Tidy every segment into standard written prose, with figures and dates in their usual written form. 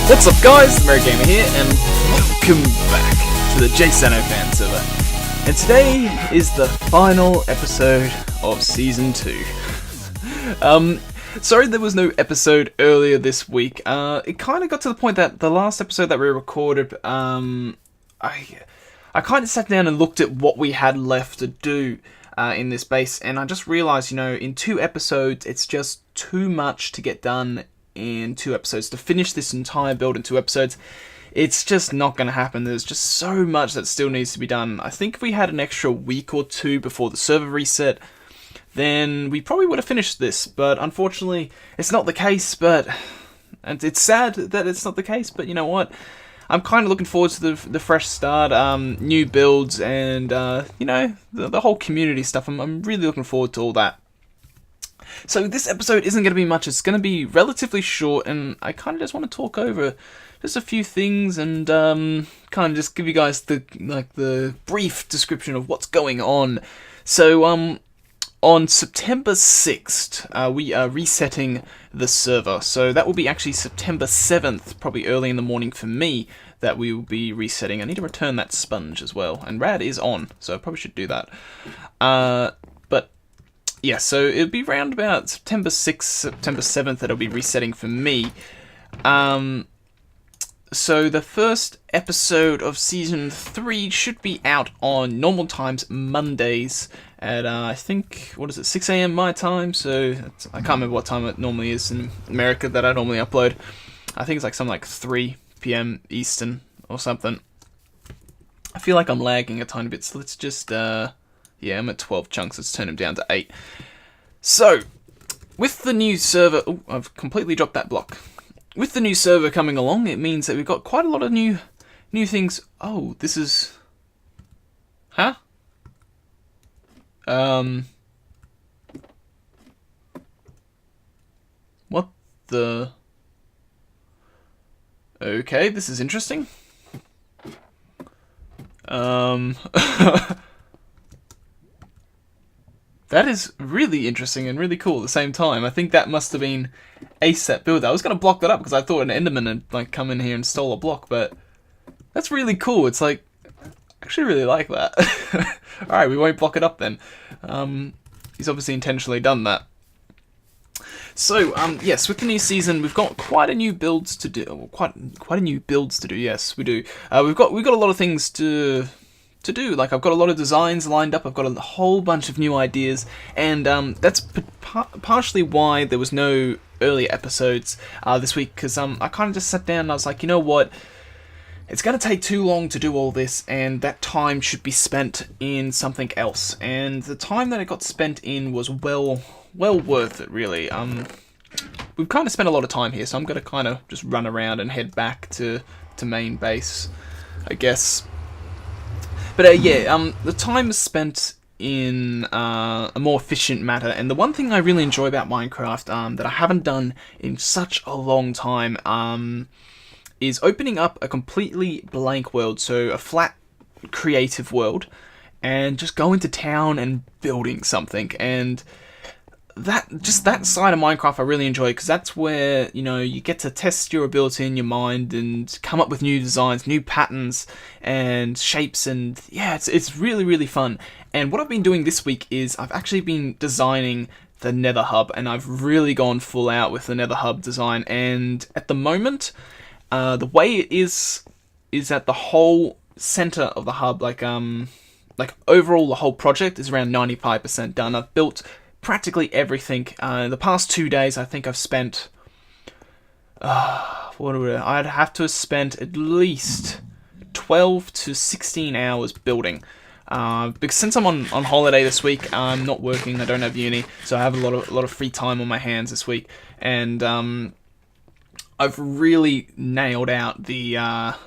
What's up guys, TheMerryGamer here, and welcome back to the JSano Fan Server. And today is the final episode of Season 2. Sorry there was no episode earlier this week. It kind of got to the point that the last episode that we recorded, I kind of sat down and looked at what we had left to do in this base, and I just realised, in 2 episodes, it's just too much to get done in 2 episodes. To finish this entire build in 2 episodes, it's just not going to happen. There's just so much that still needs to be done. I think if we had an extra week or 2 before the server reset, then we probably would have finished this, but unfortunately, it's not the case, and it's sad that it's not the case, but you know what? I'm kind of looking forward to the fresh start, new builds, and, the whole community stuff. I'm really looking forward to all that. So this episode isn't going to be much. It's going to be relatively short, and I kind of just want to talk over just a few things and kind of just give you guys the brief description of what's going on. So on September 6th, we are resetting the server. So that will be actually September 7th, probably early in the morning for me, that we will be resetting. I need to return that sponge as well. And Rad is on, so I probably should do that. But yeah, so it'll be around about September 6th, September 7th that it'll be resetting for me. So the first episode of Season 3 should be out on normal times, Mondays, at, I think, 6 AM my time? So, I can't remember what time it normally is in America that I normally upload. I think it's like something like 3 PM Eastern or something. I feel like I'm lagging a tiny bit, so let's just, yeah, I'm at 12 chunks, let's turn them down to 8. So, with the new server, oh, I've completely dropped that block. With the new server coming along, it means that we've got quite a lot of new things. Oh, this is... Huh? What the... Okay, this is interesting. That is really interesting and really cool at the same time. I think that must have been a set build. I was going to block that up because I thought an Enderman had come in here and stole a block, but that's really cool. It's like, I actually really like that. Alright, we won't block it up then. He's obviously intentionally done that. So, yes, with the new season, we've got quite a new builds to do. Quite a new builds to do. Yes, we do. We've got a lot of things to do. Like, I've got a lot of designs lined up. I've got a whole bunch of new ideas, and that's partially why there was no earlier episodes this week. Because I kind of just sat down and I was like, you know what? It's going to take too long to do all this, and that time should be spent in something else. And the time that it got spent in was well worth it, really. We've kind of spent a lot of time here, so I'm going to kind of just run around and head back to main base, I guess. But yeah, the time is spent in a more efficient manner, and the one thing I really enjoy about Minecraft that I haven't done in such a long time is opening up a completely blank world, so a flat creative world, and just going to town and building something. And that side of Minecraft I really enjoy, because that's where, you get to test your ability in your mind and come up with new designs, new patterns and shapes, and yeah, it's really, really fun. And what I've been doing this week is I've actually been designing the Nether Hub, and I've really gone full out with the Nether Hub design. And at the moment, the way it is that the whole center of the hub, like overall the whole project is around 95% done. I've built practically everything. The past 2 days, I think I've spent, I'd have to have spent at least 12 to 16 hours building. Because since I'm on holiday this week, I'm not working, I don't have uni, so I have a lot of free time on my hands this week, and I've really nailed out the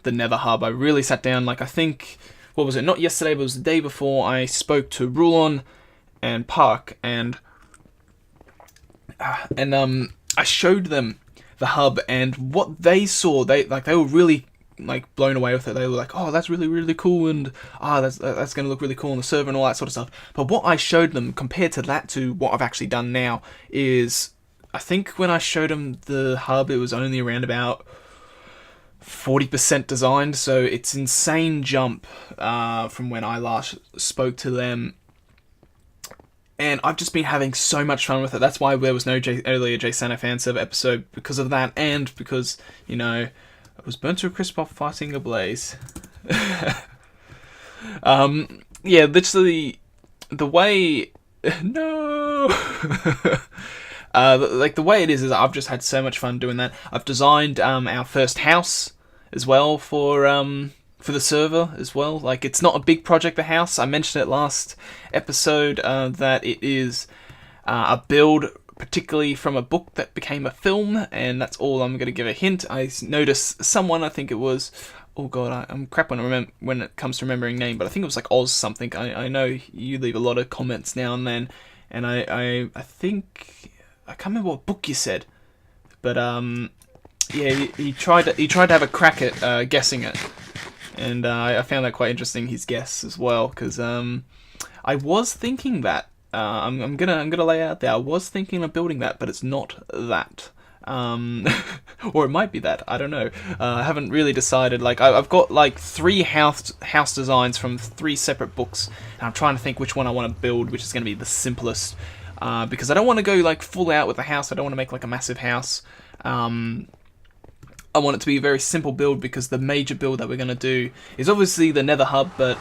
Nether Hub. I really sat down, I think, what was it, not yesterday, but it was the day before, I spoke to Rulon and Park, and I showed them the hub, and what they saw, they were really blown away with it. They were like, oh, that's really, really cool, and that's going to look really cool on the server and all that sort of stuff. But what I showed them compared to that, to what I've actually done now, is I think when I showed them the hub, it was only around about 40% designed, so it's insane jump from when I last spoke to them. And I've just been having so much fun with it. That's why there was no earlier JSano Fan Server episode, because of that, and because, you know, I was burnt to a crisp off fighting a blaze. Yeah, literally, the way... No! Like, the way it is I've just had so much fun doing that. I've designed our first house as well for the server as well. Like, it's not a big project, the house. I mentioned it last episode that it is a build particularly from a book that became a film, and that's all. I'm going to give a hint. I noticed someone, I think it was... Oh god, I'm crap when it comes to remembering name, but I think it was like Oz something. I know you leave a lot of comments now and then, and I think... I can't remember what book you said, but yeah, he tried to have a crack at guessing it, and I found that quite interesting, his guess as well, because I was thinking that I'm gonna lay out there. I was thinking of building that, but it's not that. Or it might be that, I don't know. I haven't really decided. Like, I've got like 3 house designs from 3 separate books, and I'm trying to think which one I want to build, which is going to be the simplest, because I don't want to go like full out with the house. I don't want to make like a massive house. I want it to be a very simple build, because the major build that we're going to do is obviously the Nether Hub, but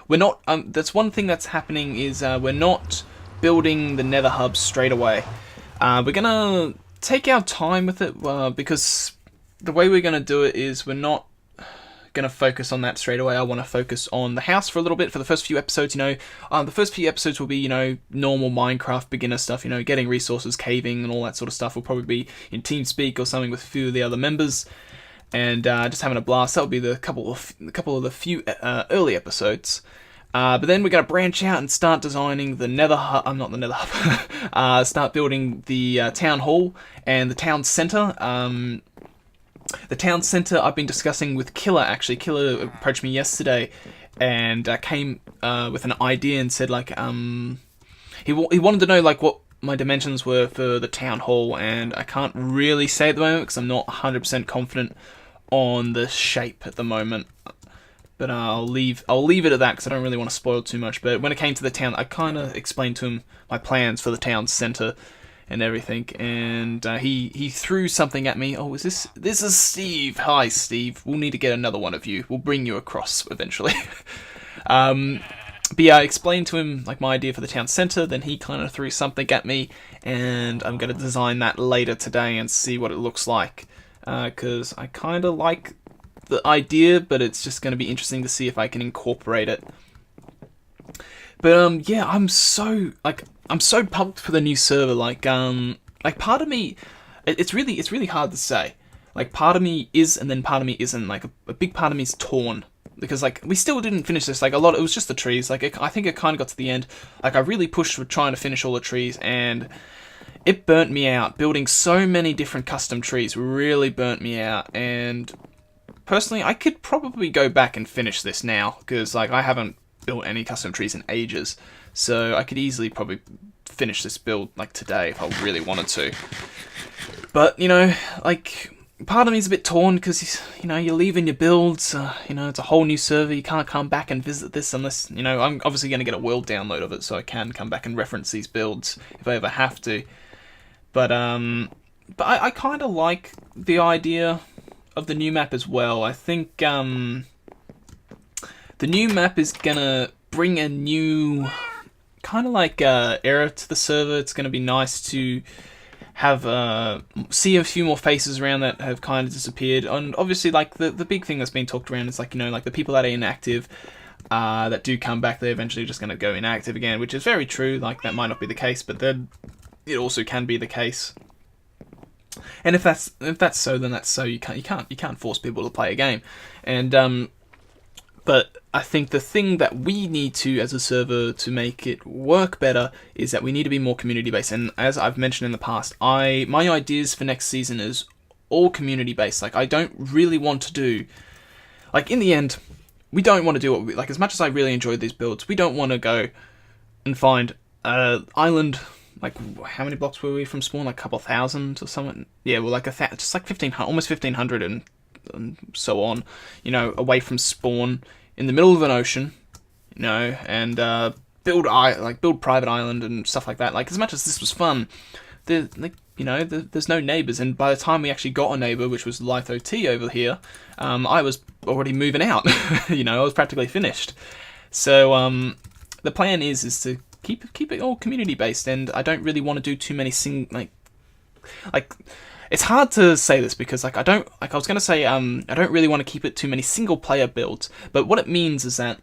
we're not. That's one thing that's happening, is we're not building the Nether Hub straight away. We're gonna take our time with it, because the way we're gonna do it is we're not gonna focus on that straight away. I want to focus on the house for a little bit for the first few episodes. You know, the first few episodes will be, you know, normal Minecraft beginner stuff. You know, getting resources, caving, and all that sort of stuff. Will probably be in TeamSpeak or something with a few of the other members, and just having a blast. That'll be the couple of the few early episodes. But then we're going to branch out and start designing the Nether Hub. Not the Nether Hub. Start building the Town Hall and the Town Centre. The Town Centre I've been discussing with Killer, actually. Killer approached me yesterday and came with an idea and said, like, he wanted to know, like, what my dimensions were for the Town Hall, and I can't really say at the moment because I'm not 100% confident on the shape at the moment. But I'll leave it at that, because I don't really want to spoil too much. But when it came to the town, I kind of explained to him my plans for the town centre and everything, and he threw something at me. Oh, this is Steve? Hi, Steve. We'll need to get another one of you. We'll bring you across eventually. But yeah, I explained to him like my idea for the town centre. Then he kind of threw something at me, and I'm going to design that later today and see what it looks like. Because I kind of like the idea, but it's just going to be interesting to see if I can incorporate it. But yeah, I'm so pumped for the new server. Like part of me, it's really hard to say. Like, part of me is, and then part of me isn't. Like, a big part of me is torn, because like we still didn't finish this. Like, a lot, it was just the trees. Like, I think it kind of got to the end. Like, I really pushed for trying to finish all the trees, and it burnt me out. Building so many different custom trees really burnt me out, and personally, I could probably go back and finish this now, because like I haven't built any custom trees in ages, so I could easily probably finish this build like today if I really wanted to. But, you know, like, part of me is a bit torn, because, you know, you're leaving your builds, you know, it's a whole new server, you can't come back and visit this unless, you know, I'm obviously going to get a world download of it, so I can come back and reference these builds if I ever have to. But I kind of like the idea of the new map as well. I think the new map is gonna bring a new kind of like era to the server. It's gonna be nice to have see a few more faces around that have kind of disappeared. And obviously, like, the big thing that's been talked around is, like, you know, like the people that are inactive that do come back, they're eventually just gonna go inactive again, which is very true. Like, that might not be the case, but then it also can be the case. And if that's so, then that's so. You can't force people to play a game. And but I think the thing that we need to, as a server, to make it work better is that we need to be more community based. And as I've mentioned in the past, my ideas for next season is all community based. Like, I don't really want to do, like, in the end, we don't want to do what we like. As much as I really enjoyed these builds, we don't want to go and find an island. Like, how many blocks were we from spawn? Like a couple thousand or something? Yeah, well, like just like 1,500, almost 1,500, and and so on, you know, away from spawn, in the middle of an ocean, you know, and build private island and stuff like that. Like, as much as this was fun, there's no neighbors, and by the time we actually got a neighbor, which was LifeOT over here, I was already moving out. You know, I was practically finished. So the plan is to keep it all community based, and I don't really want to do too many like it's hard to say this because I was gonna say I don't really want to keep it too many single player builds, but what it means is that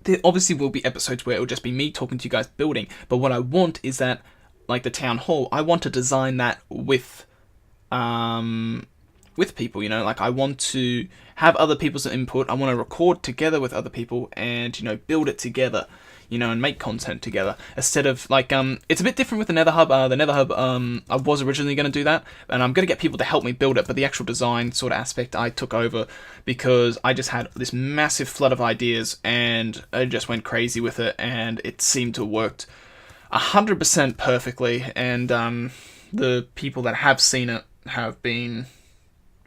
there obviously will be episodes where it will just be me talking to you guys building, but what I want is that, like the town hall, I want to design that with people, you know, like I want to have other people's input. I want to record together with other people and, you know, build it together, you know, and make content together instead of like it's a bit different with the Nether Hub. The Nether Hub, I was originally going to do that, and I'm going to get people to help me build it, but the actual design sort of aspect I took over because I just had this massive flood of ideas and I just went crazy with it, and it seemed to have worked 100% perfectly, and the people that have seen it have been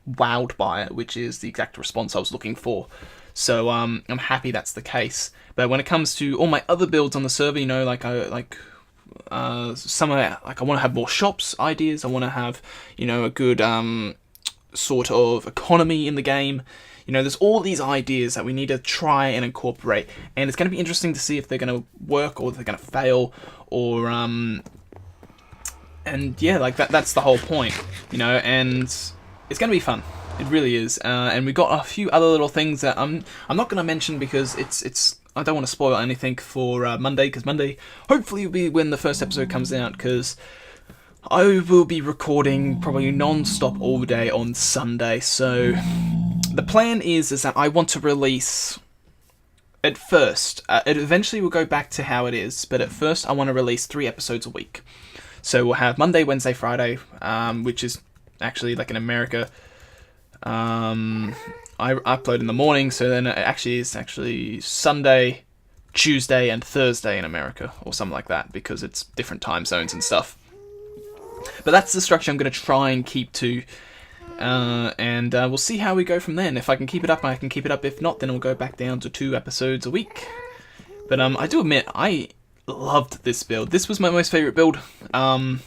wowed by it, which is the exact response I was looking for. So I'm happy that's the case. But when it comes to all my other builds on the server, you know, I want to have more shops ideas. I want to have, you know, a good sort of economy in the game. You know, there's all these ideas that we need to try and incorporate, and it's going to be interesting to see if they're going to work or if they're going to fail, or and yeah, like that's the whole point, you know, and it's going to be fun. It really is, and we got a few other little things that I'm not going to mention because it's I don't want to spoil anything for Monday, because Monday hopefully will be when the first episode comes out, because I will be recording probably non-stop all day on Sunday. So the plan is that I want to release, at first, it eventually will go back to how it is, but at first I want to release 3 episodes a week. So we'll have Monday, Wednesday, Friday, which is actually like in America. I upload in the morning, so then it's actually Sunday, Tuesday, and Thursday in America, or something like that, because it's different time zones and stuff. But that's the structure I'm going to try and keep to, and we'll see how we go from then. If I can keep it up, I can keep it up. If not, then we'll go back down to 2 episodes a week. But I do admit, I loved this build. This was my most favourite build, and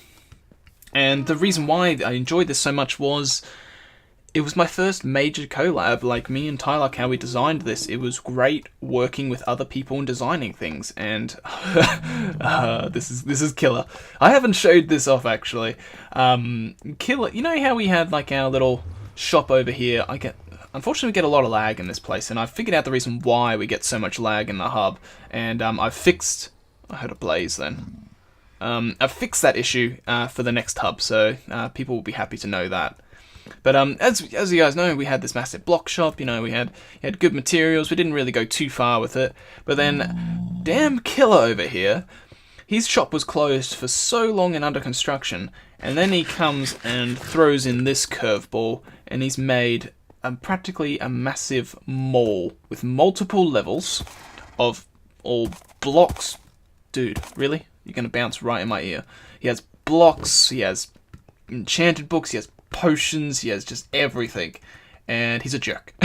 the reason why I enjoyed this so much was it was my first major collab, like me and Tyler, how we designed this. It was great working with other people and designing things, and this is killer. I haven't showed this off actually. Killer, you know how we had like our little shop over here? Unfortunately we get a lot of lag in this place, and I've figured out the reason why we get so much lag in the hub, and I heard a blaze then. I've fixed that issue for the next hub, so people will be happy to know that. But as you guys know, we had this massive block shop. You know, we had good materials. We didn't really go too far with it. But then, damn Killer over here, his shop was closed for so long and under construction, and then he comes and throws in this curveball, and he's made practically a massive mall with multiple levels of all blocks. Dude, really? You're gonna bounce right in my ear. He has blocks. He has enchanted books. He has potions, he has just everything, and he's a jerk.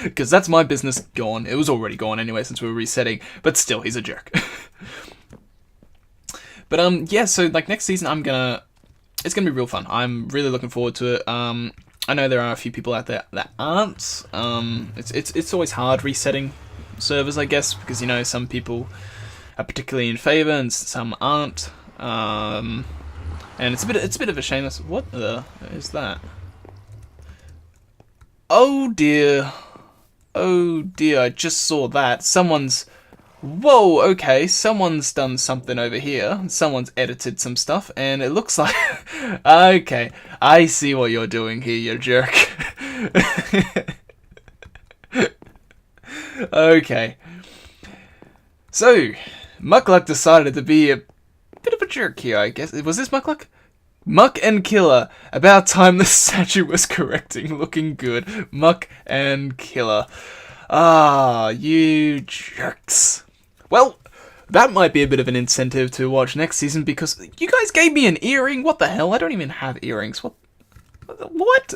Because that's my business gone. It was already gone anyway since we were resetting, but still, he's a jerk. But yeah, so like next season it's gonna be real fun. I'm really looking forward to it. I know there are a few people out there that aren't. It's always hard resetting servers, I guess, because you know some people are particularly in favor and some aren't. And it's a bit of a shame. What the is that? Oh dear, I just saw that. Whoa, okay, someone's done something over here. Someone's edited some stuff, and it looks like, okay, I see what you're doing here, you jerk. Okay, so Muckluck decided to be a bit of a jerk here, I guess. Was this Muckluck? Muck and Killer. About time the statue was correcting. Looking good. Muck and Killer. Ah, you jerks. Well, that might be a bit of an incentive to watch next season, because you guys gave me an earring. What the hell? I don't even have earrings. What?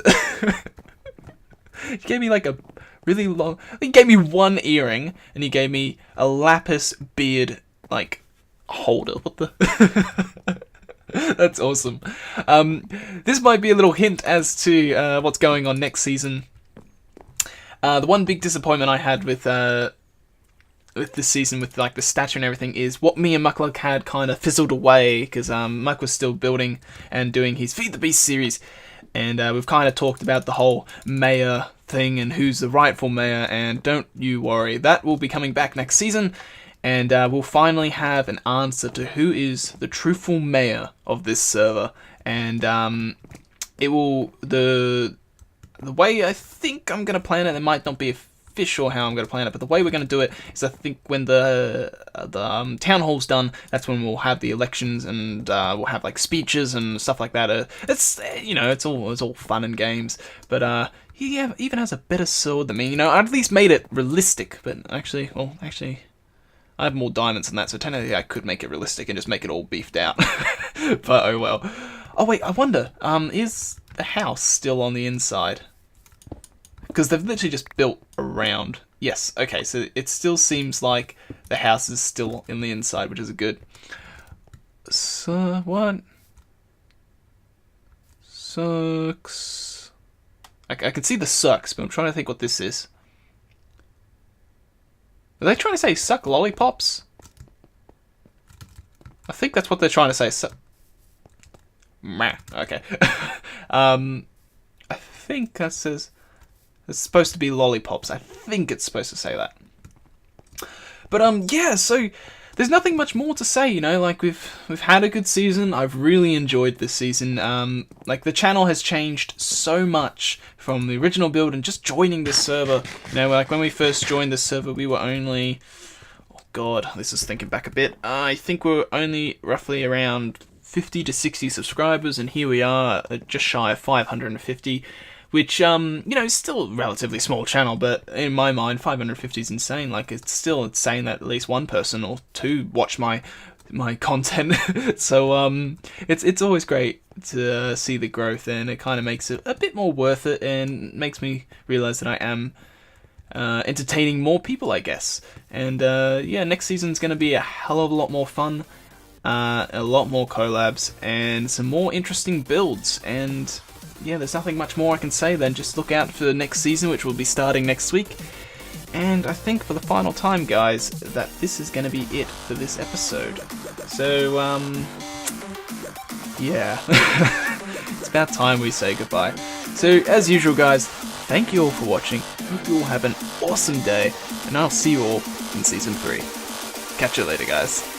He gave me like a really long... He gave me one earring, and he gave me a lapis beard, like, holder. What the... That's awesome. This might be a little hint as to what's going on next season. The one big disappointment I had with this season, with like the statue and everything, is what me and Mucklug had kind of fizzled away, because Muck was still building and doing his Feed the Beast series, and we've kind of talked about the whole mayor thing and who's the rightful mayor, and don't you worry, that will be coming back next season, and we'll finally have an answer to who is the truthful mayor of this server, and it will, the way I think I'm going to plan it, it might not be official how I'm going to plan it, but the way we're going to do it is, I think when the town hall's done, that's when we'll have the elections, and we'll have like speeches and stuff like that. It's, you know, it's all fun and games, but he even has a better sword than me. You know, I at least made it realistic, but actually, I have more diamonds than that, so technically I could make it realistic and just make it all beefed out. But oh well. Oh wait, I wonder, is the house still on the inside? Because they've literally just built around. Yes, okay, so it still seems like the house is still in the inside, which is good. So, what? Sucks. I can see the sucks, but I'm trying to think what this is. Are they trying to say suck lollipops? I think that's what they're trying to say. Meh, okay. I think that says... It's supposed to be lollipops. I think it's supposed to say that. But yeah, so there's nothing much more to say, you know, like we've had a good season. I've really enjoyed this season. Like the channel has changed so much from the original build and just joining this server. You know, like when we first joined this server, we were only, oh god, this is thinking back a bit. I think we were only roughly around 50 to 60 subscribers, and here we are, just shy of 550. Which, you know, is still a relatively small channel, but in my mind, 550 is insane. Like, it's still insane that at least one person or two watch my content. So, it's always great to see the growth, and it kind of makes it a bit more worth it, and makes me realize that I am entertaining more people, I guess. And, yeah, next season's going to be a hell of a lot more fun, a lot more collabs, and some more interesting builds, and... yeah, there's nothing much more I can say than just look out for the next season, which will be starting next week. And I think for the final time, guys, that this is going to be it for this episode. So, yeah. It's about time we say goodbye. So, as usual, guys, thank you all for watching. Hope you all have an awesome day, and I'll see you all in Season 3. Catch you later, guys.